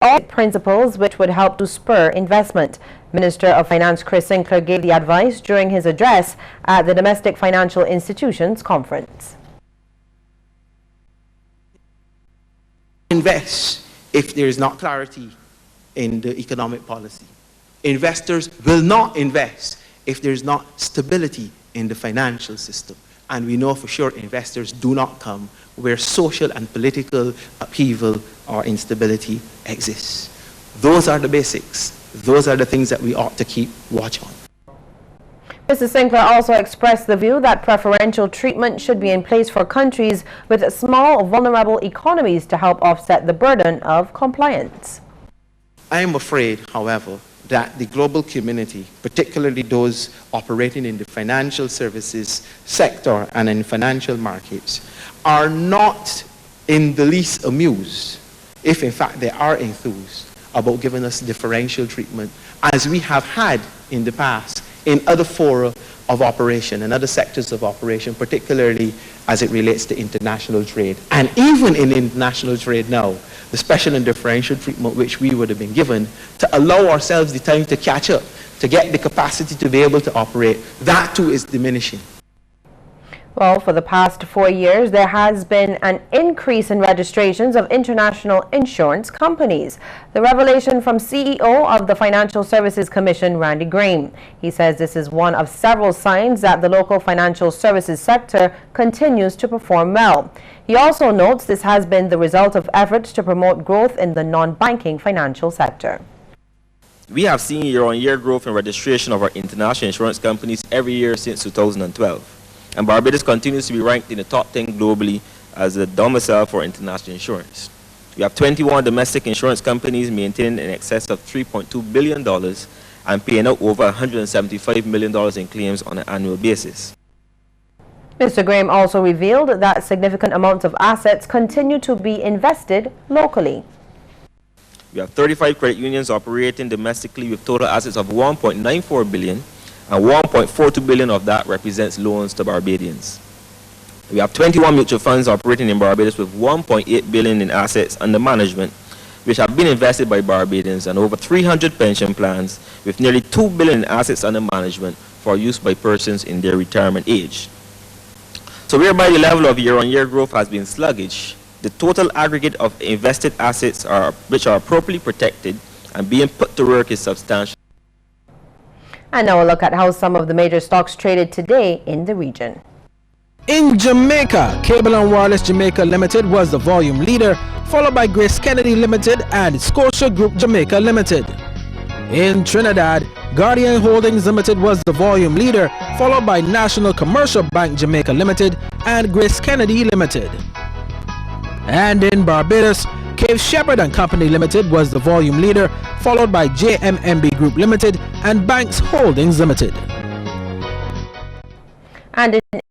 all principles which would help to spur investment. Minister of Finance Chris Sinclair gave the advice during his address at the Domestic Financial Institutions Conference. Invest if there is not clarity in the economic policy. Investors will not invest if there is not stability in the financial system. And we know for sure investors do not come where social and political upheaval or instability exists. Those are the basics. Those are the things that we ought to keep watch on. Mr. Sinclair also expressed the view that preferential treatment should be in place for countries with small, vulnerable economies to help offset the burden of compliance. I am afraid, however, that the global community, particularly those operating in the financial services sector and in financial markets, are not in the least amused, if in fact they are enthused, about giving us differential treatment, as we have had in the past in other fora of operation and other sectors of operation, particularly as it relates to international trade. And even in international trade now, the special and differential treatment which we would have been given to allow ourselves the time to catch up, to get the capacity to be able to operate, that too is diminishing. Well, for the past 4 years, there has been an increase in registrations of international insurance companies. The revelation from CEO of the Financial Services Commission, Randy Graham. He says this is one of several signs that the local financial services sector continues to perform well. He also notes this has been the result of efforts to promote growth in the non-banking financial sector. We have seen year-on-year growth in registration of our international insurance companies every year since 2012. And Barbados continues to be ranked in the top 10 globally as a domicile for international insurance. We have 21 domestic insurance companies maintaining in excess of $3.2 billion and paying out over $175 million in claims on an annual basis. Mr. Graham also revealed that significant amounts of assets continue to be invested locally. We have 35 credit unions operating domestically with total assets of $1.94 billion. And $1.42 billion of that represents loans to Barbadians. We have 21 mutual funds operating in Barbados with $1.8 billion in assets under management, which have been invested by Barbadians, and over 300 pension plans with nearly $2 billion in assets under management for use by persons in their retirement age. So whereby the level of year-on-year growth has been sluggish, the total aggregate of invested assets which are appropriately protected and being put to work is substantial. And now a look at how some of the major stocks traded today in the region. In Jamaica, Cable and Wireless Jamaica Limited was the volume leader, followed by Grace Kennedy Limited and Scotia Group Jamaica Limited. In Trinidad, Guardian Holdings Limited was the volume leader, followed by National Commercial Bank Jamaica Limited and Grace Kennedy Limited. And in Barbados, Cape Shepherd and Company Limited was the volume leader, followed by JMMB Group Limited and Banks Holdings Limited. And in